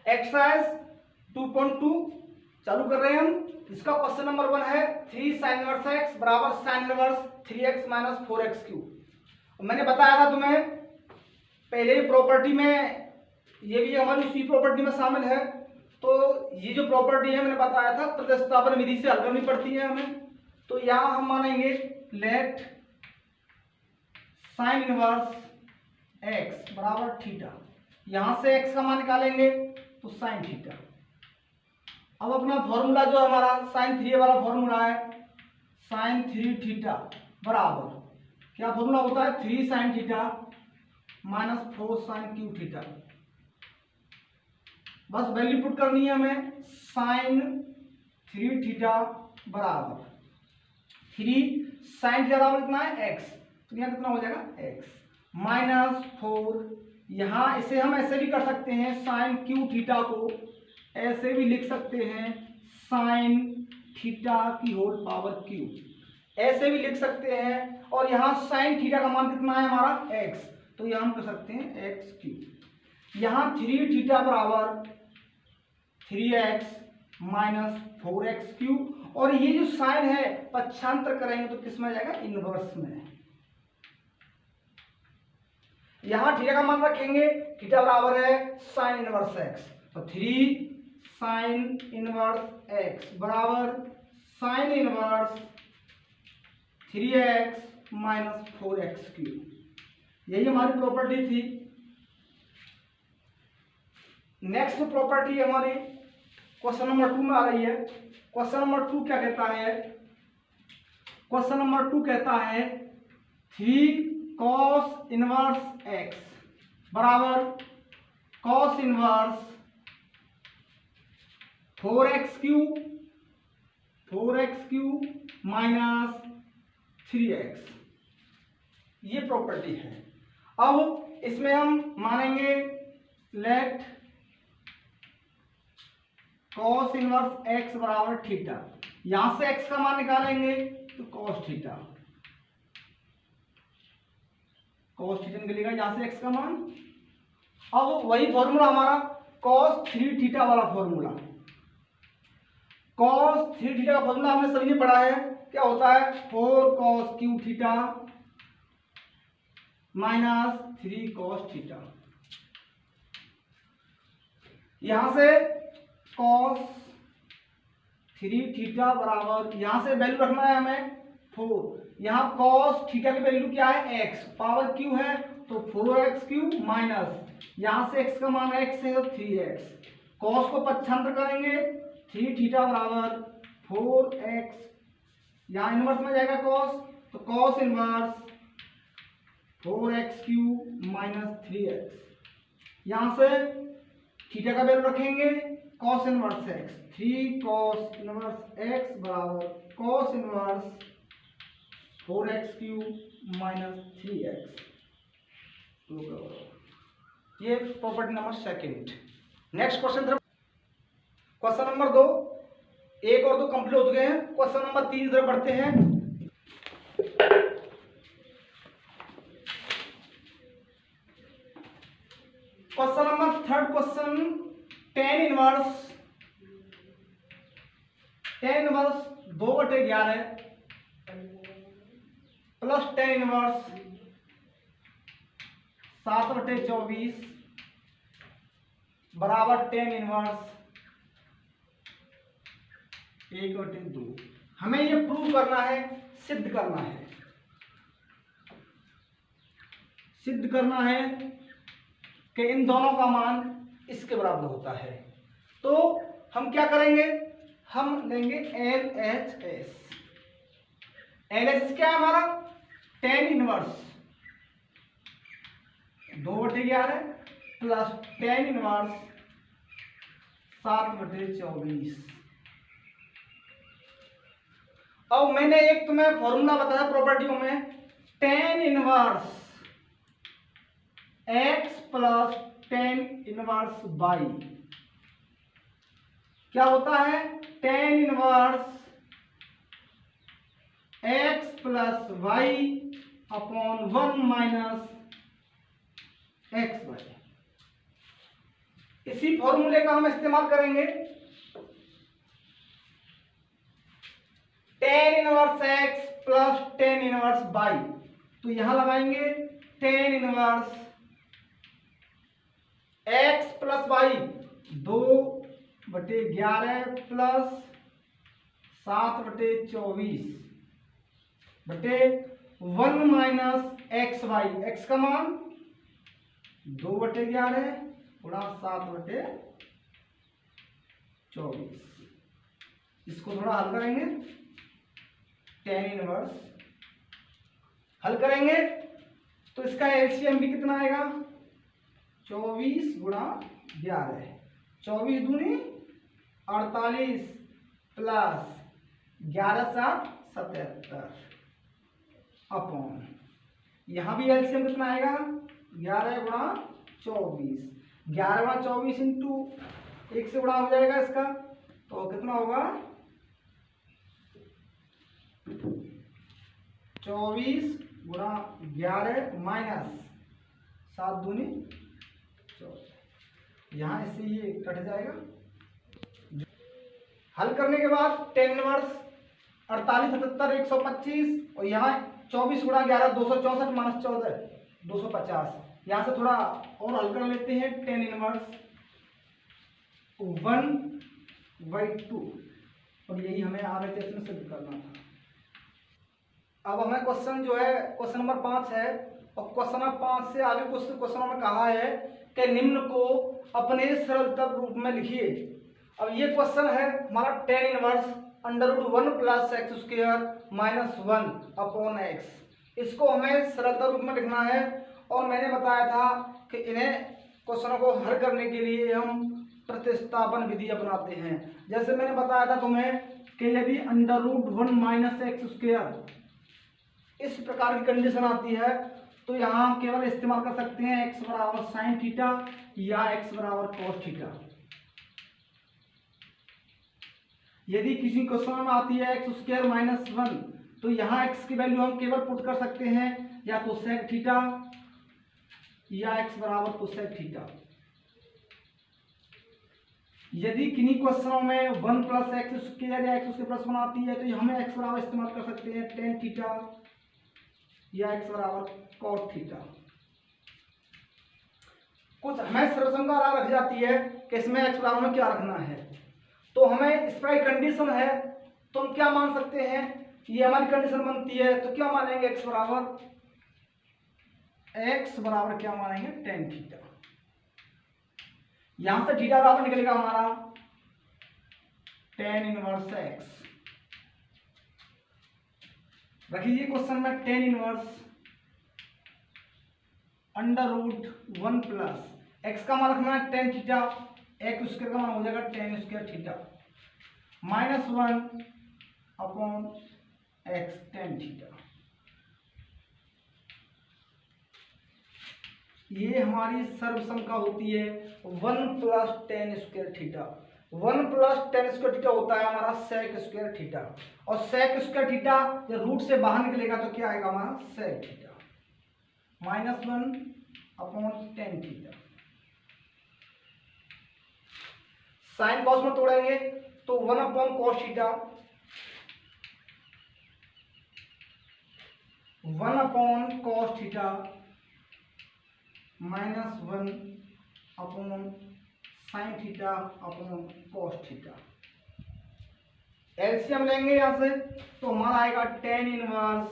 Exercise 2.2 चालू कर रहे हैं हम। इसका क्वेश्चन नंबर 1 है 3 sin इनवर्स x बराबर sin inverse 3x minus 4x cube. मैंने बताया था तुम्हें पहले ही प्रॉपर्टी में, ये भी हमारी उसी प्रॉपर्टी में शामिल है। तो ये जो प्रॉपर्टी है मैंने बताया था प्रतिस्थापन विधि से हल करनी पड़ती है हमें। तो यहाँ हम मानेंगे लेट साइन इनवर्स x बराबर थीटा। यहां से x का मान निकालेंगे तो साइन थीटा। अब अपना फॉर्मूला जो हमारा साइन 3 वाला फॉर्मूला है, साइन 3 थीटा बराबर क्या फॉर्मूला होता है, 3 sine theta minus 4 sine cube theta. बस वैल्यू पुट करनी है हमें। साइन 3 थीटा बराबर 3 साइन थीटा बराबर कितना है x, तो यहाँ कितना हो जाएगा x माइनस 4। यहाँ इसे हम ऐसे भी कर सकते हैं, साइन क्यू थीटा को ऐसे भी लिख सकते हैं साइन थीटा की होल पावर क्यू, ऐसे भी लिख सकते हैं। और यहाँ साइन थीटा का मान कितना है हमारा x, तो यहाँ हम कर सकते हैं x क्यू। यहाँ 3 थीटा बराबर 3x माइनस 4x क्यू। और ये जो साइन है पक्षांतर करेंगे तो किस में जाएगा, इनवर्स में। यहाँ थीटा का मान रखेंगे, थीटा बराबर है साइन इनवर्स x, तो 3 साइन इनवर्स x बराबर sine inverse 3x minus 4x cube. यही हमारी प्रॉपर्टी थी। नेक्स्ट प्रॉपर्टी हमारी क्वेश्चन नंबर 2 में आ रही है। क्वेश्चन नंबर 2 क्या कहता है, क्वेश्चन नंबर 2 कहता है 3 cos इनवर्स x बराबर cos inverse 4x cube minus 3x। ये प्रॉपर्टी है। अब इसमें हम मानेंगे लेट cos इनवर्स x बराबर थीटा। यहां से x का मान निकालेंगे तो cos थीटा, cos थीटा निकलेगा यहां से x का मान। अब वही फॉर्मूला हमारा cos 3 थीटा वाला फॉर्मूला, cos 3 थीटा का फॉर्मूला हमने सभी ने पढ़ा है। क्या होता है, 4 cos Q theta minus 3 cos theta. यहां से cos 3 थीटा बराबर, यहां से वैल्यू रखना है हमें 4। यहां cos थीटा की वैल्यू क्या है, x पावर क्यू है तो 4x क्यू माइनस यहां से x का मान x है तो 3x। cos को पक्षांतर करेंगे, 3 थीटा बराबर 4x, यहाँ इनवर्स में जाएगा cos, तो cos inverse 4x Q minus 3x। यहाँ से थीटा का वैल्यू रखेंगे cos inverse x, 3 cos inverse x बराबर cos inverse 4x Q minus 3x। ये property number second. Next question, question number 2, 1 और 2 कंप्लीट हो चुके हैं। क्वेश्चन नंबर 3 तरफ बढ़ते हैं। Question number 3 question, tan inverse 2/11 plus tan inverse 7/24 बराबर tan इनवर्स 1/2। हमें ये प्रूव करना है, सिद्ध करना है, सिद्ध करना है कि इन दोनों का मान इसके बराबर होता है। तो हम क्या करेंगे, हम लेंगे LHS। LHS क्या है हमारा, tan inverse 2/11 plus tan inverse 7/24। अब मैंने एक तुम्हें फॉर्मूला बताया प्रॉपर्टियों में, tan inverse x plus tan inverse y क्या होता है, tan inverse x plus y upon 1 minus x y. इसी फॉर्मूले का हम इस्तेमाल करेंगे tan inverse x plus tan inverse y। तो यहां लगाएंगे tan inverse x plus y 2/11 plus 7/24 बटे 1 माइनस एक्स वाई। एक्स का मान 2/11 गुणा 7/24। इसको थोड़ा हल करेंगे, tan इनवर्स हल करेंगे तो इसका एलसीएम भी कितना आएगा 24 गुणा 11, 24 दूनी 48 प्लस 11 7 77 अपॉन, यहां भी एलसीएम कितना आएगा 11 गुणा 24, 11 गुणा 24 इंटू 1 से गुणा हो जाएगा इसका, तो कितना होगा 24 गुणा 11 माइनस 7 दूनी 14, यहां इससे ये कट जाएगा। हल करने के बाद tan इनवर्स 48 77 125 और यहाँ 24 गुणा 11 264 माइनस 14 250। यहाँ से थोड़ा और हल कर लेते हैं tan इनवर्स 1/2 और यही हमें RHS में सिद्ध करना था। अब हमें क्वेश्चन जो है क्वेश्चन नंबर 5 है और क्वेश्चन नंबर 5 से आगे कुछ क्वेश्चनों में कहा है कि निम्न को अपने सरलतम रूप में लिखिए। अब ये क्वेश्चन है हमारा tan inverse √1 plus x square minus 1 upon x. इसको हमें सरलतम रूप में लिखना है और मैंने बताया था कि इन्हें क्वेश्चनों को हल करने के लिए हम प्रतिस्थापन विधि अपनाते हैं। जैसे मैंने बताया था तुम्हें कि यदि √1 माइनस एक्स स्क्वायर इस प्रकार की कंडीशन आती है तो यहाँ हम केवल इस्तेमाल कर सकते हैं x बराबर साइन थीटा या x बराबर कॉस थीटा। यदि किसी क्वेश्चन में आती है एक्स स्क्वायर माइनस 1 तो यहाँ x की वैल्यू हम केवल पुट कर सकते हैं या तो सेक थीटा या x बराबर कोसेक थीटा। यदि किन्हीं क्वेश्चनों में 1 प्लस एक्स स्क्वायर या एक्स स्क्वायर प्लस 1 आती है तो हमें x बराबर इस्तेमाल कर सकते हैं tan थीटा या x बराबर cos थीटा। कुछ हमें सर्वसंख्या रख जाती है कि इसमें x बराबर में क्या रखना है, तो हमें इस पर कंडीशन है तो हम क्या मान सकते हैं, ये हमारी कंडीशन बनती है तो क्या मानेंगे x बराबर क्या मानेंगे tan थीटा। यहां से थीटा बराबर निकलेगा हमारा tan इनवर्स x। रखिए क्वेश्चन में tan इनवर्स √1 प्लस x का मान रखना है tan थीटा, x स्क्वायर का मान हो जाएगा tan square theta minus 1 upon x tan theta. ये हमारी सर्वसंख्या होती है 1 plus tan square theta. 1 plus tan square theta होता है हमारा सेक स्क्वायर थीटा और सेक स्क्वायर थीटा जब रूट से बाहर निकलेगा तो क्या आएगा हमारा sec theta minus 1 upon tan theta. Sine cos में तोड़ेंगे तो 1 upon cos theta 1 upon cos theta minus 1 upon sine theta upon cos theta. LCM लेंगे यहां से तो हमारा आएगा tan inverse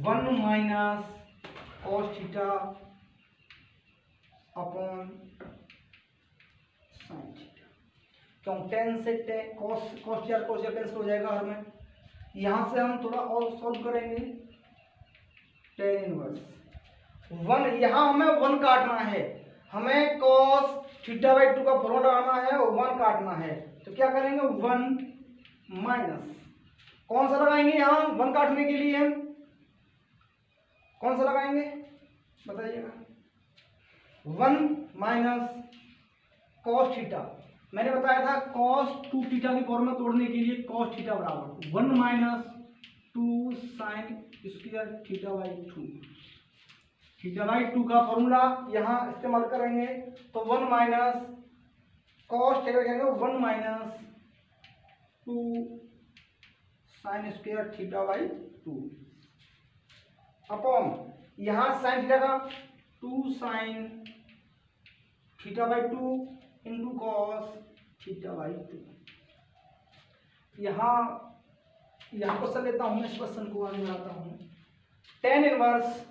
1 minus cos theta upon sine theta. क्यों tan से कॉस थीटा कैंसिल हो जाएगा हमें। यहां से हम थोड़ा और सॉल्व करेंगे tan इनवर्स 1, यहां हमें 1 काटना है, हमें cos थीटा बाई 2 का फॉर्मूला लगाना है और 1 काटना है तो क्या करेंगे 1 माइनस कौन सा लगाएंगे यहां 1 काटने के लिए हम कौन सा लगाएंगे बताइएगा 1 माइनस cos थीटा। मैंने बताया था cos 2 थीटा की फॉर्मूला तोड़ने के लिए cos थीटा बराबर 1 minus 2 sine square theta by 2 theta by 2 का फॉर्मूला यहाँ इस्तेमाल करेंगे तो 1 माइनस कॉस थीटा लिखेंगे 1 minus 2 sine square theta by 2 upon यहाँ साइन थीटा का 2 sine theta by 2 into cos theta by 2। यहाँ क्वेश्चन लेता हूँ, इस क्वेश्चन को आगे बढ़ाता हूँ। टेन इनवर्स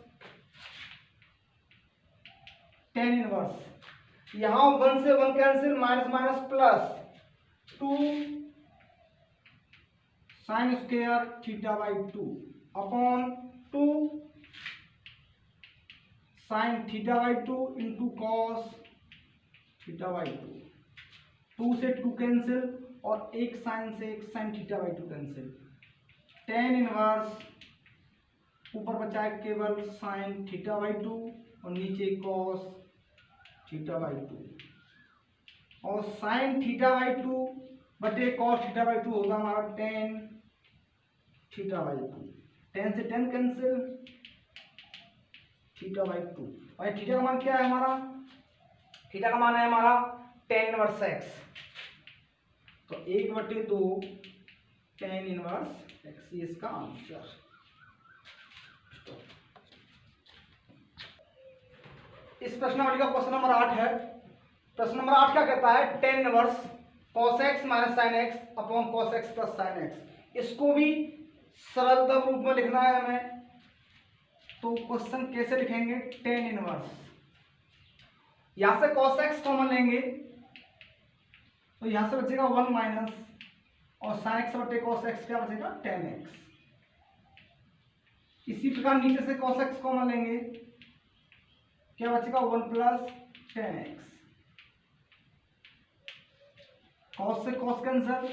यहाँ 1 से 1 cancel, minus minus plus 2 sine square theta by 2 upon 2 sine theta by 2 into cos theta by 2 से 2 कैंसिल और एक साइन से एक sine theta by 2 cancel. Tan inverse ऊपर बचा है केवल साइन थीटा बाई 2 और नीचे कॉस थीटा बाई 2 और साइन थीटा बाई 2 बटे कॉस थीटा बाई 2 होगा हमारा टेन थीटा बाई 2। 10 से 10 कैंसिल, थीटा बाई 2 और थीटा का मान क्या है हमारा? थीटा का मान है हमारा टेन इनवर्स एक्स, तो 1/2 टेन इनवर्स एक्स, ये इसका आंसर। इस प्रश्नावली का क्वेश्चन नंबर 8 है। प्रश्न नंबर 8 क्या कहता है? Tan inverse cos x minus sine x upon cos x plus sine x. इसको भी सरलतम रूप में लिखना है हमें, तो क्वेश्चन कैसे लिखेंगे? टेन इनवर्स, यहां से कॉस एक्स कॉमन लेंगे तो यहां से बचेगा 1 माइनस और साइन एक्स बटे कॉस एक्स क्या बचेगा? Ten x. इसी प्रकार नीचे से कॉस एक्स कॉमन लेंगे, क्या बचेगा? 1 प्लस टेन एक्स। कॉस से cos cancel,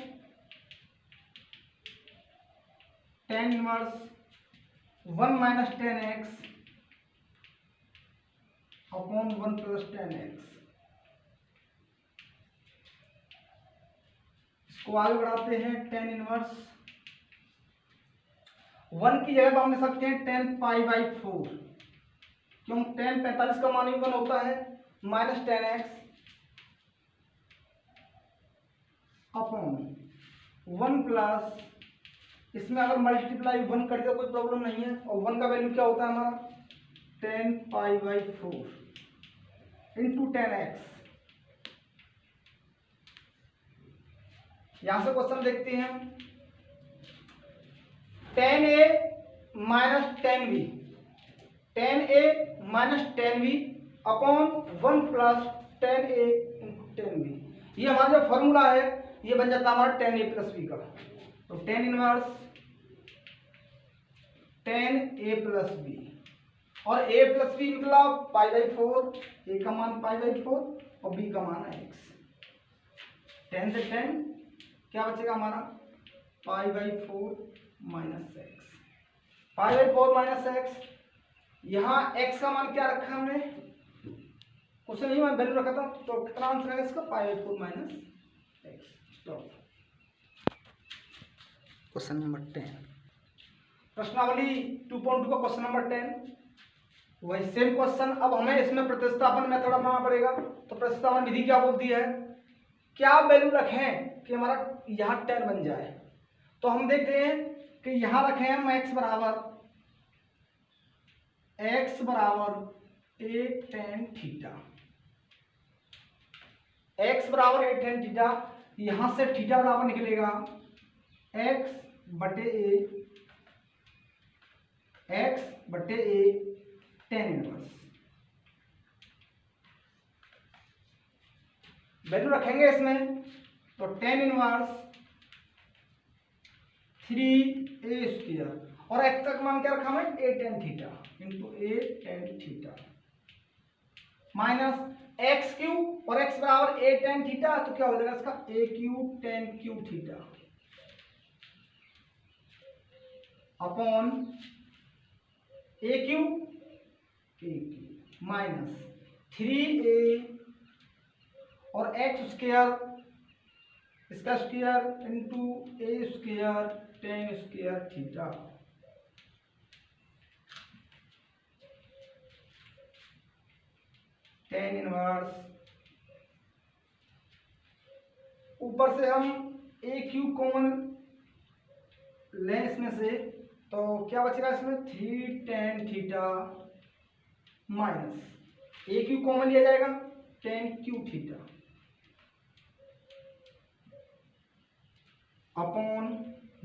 tan inverse 1 minus ten x upon 1 plus ten x. इसको आगे बढ़ाते हैं। टेन इनवर्स 1 की जगह पर हम लिख सकते हैं टेन पाई बाई 4, क्यों? टेन 45 का मान 1 होता है, minus ten x upon 1 plus, इसमें अगर मल्टीप्लाई 1 कर दिया कोई प्रॉब्लम नहीं है, और 1 का वैल्यू क्या होता है हमारा? Ten pi by 4 into ten x. यहां से क्वेश्चन देखते हैं। Ten a minus ten b, ten a minus ten b upon 1 plus ten a into ten b. ये हमारा जो फॉर्मूला है ये बन जाता है हमारा टेन ए प्लस बी का। तो टेन इनवर्स टेन ए प्लस बी, और ए प्लस बी मतलब पाई बाई 4, ए का मान पाई बाई 4 और बी का मान है एक्स। 10 से 10 क्या बचेगा हमारा? पाई by 4 minus x, pi by 4 minus x. यहाँ एक्स का मान क्या रखा हमने? क्वेश्चन नहीं, मैं वैल्यू रखा था, तो कितना आंसर है इसका? पाई by 4 minus x. Stop. Question number 10, प्रश्नावली 2.2 का क्वेश्चन नंबर 10। वही सेम क्वेश्चन, अब हमें इसमें प्रतिस्थापन मेथड अपनाना पड़ेगा। तो प्रतिस्थापन विधि क्या बोलती है? क्या वैल्यू रखें कि हमारा यहाँ 10 बन जाए? तो हम देखते हैं कि यहाँ रखें हम x बराबर a tan थीटा, x बराबर a tan थीटा। यहाँ से थीटा बराबर निकलेगा x बटे a tan इनवर्स। वैल्यू रखेंगे इसमें, तो tan इनवर्स 3a² और x तक मान क्या रखा हमें? a tan theta into a tan theta minus x cube, और x बराबर a tan थीटा, तो क्या हो जाएगा इसका? a cube tan cube theta upon a cube minus 3a और x स्क्वायर, इसका square into a square tan square theta. tan inverse, ऊपर से हम ए क्यू कॉमन लें इसमें से, तो क्या बचेगा इसमें 3 tan थीटा माइनस ए क्यू कॉमन लिया जाएगा tan क्यू थीटा अपॉन,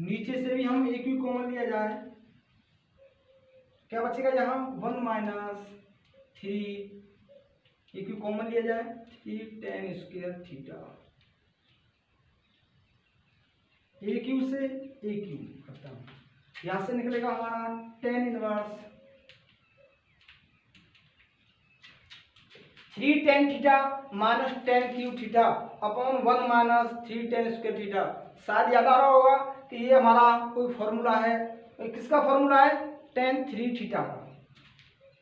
नीचे से भी हम ए क्यू कॉमन लिया जाए, क्या बचेगा यहाँ 1 माइनस 3 ए क्यू कॉमन लिया जाए 3 tan स्क्वायर थीटा, ए क्यू से ए क्यू खत्म, यहां से निकलेगा हमारा tan inverse 3 tan theta minus tan Q theta upon 1 minus 3 tan square theta. शायद याद आ रहा होगा कि ये हमारा कोई फॉर्मूला है, किसका फॉर्मूला है tan 3 थीटा का,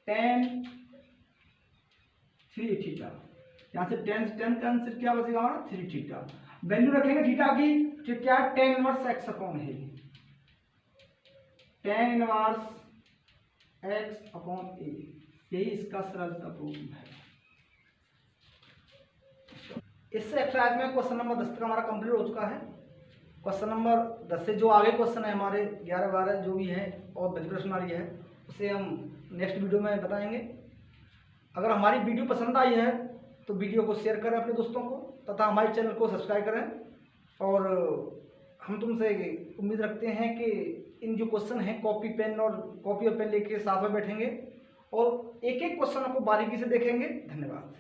tan 3 थीटा, यहाँ से tan से क्या बचेगा हमारा 3 थीटा, वैल्यू रखेंगे थीटा की, तो क्या tan इनवर्स x अपॉन है, tan inverse x upon a, यही इसका सरलता प्रूफ है। इससे एक्सरसाइज में क्वेश्चन नंबर 10 तक हमारा कंप्लीट हो चुका है। क्वेश्चन नंबर 10 से जो आगे क्वेश्चन है हमारे 11, 12 जो भी है और बची प्रश्न आ रही है उसे हम नेक्स्ट वीडियो में बताएंगे। अगर हमारी वीडियो पसंद आई है तो वीडियो को शेयर करें अपने दोस्तों को, तथा हमारे चैनल को सब्सक्राइब करें। और हम तुमसे उम्मीद रखते हैं कि इन जो क्वेश्चन हैं कॉपी और पेन लेके साथ में बैठेंगे और एक एक क्वेश्चन को बारीकी से देखेंगे। धन्यवाद।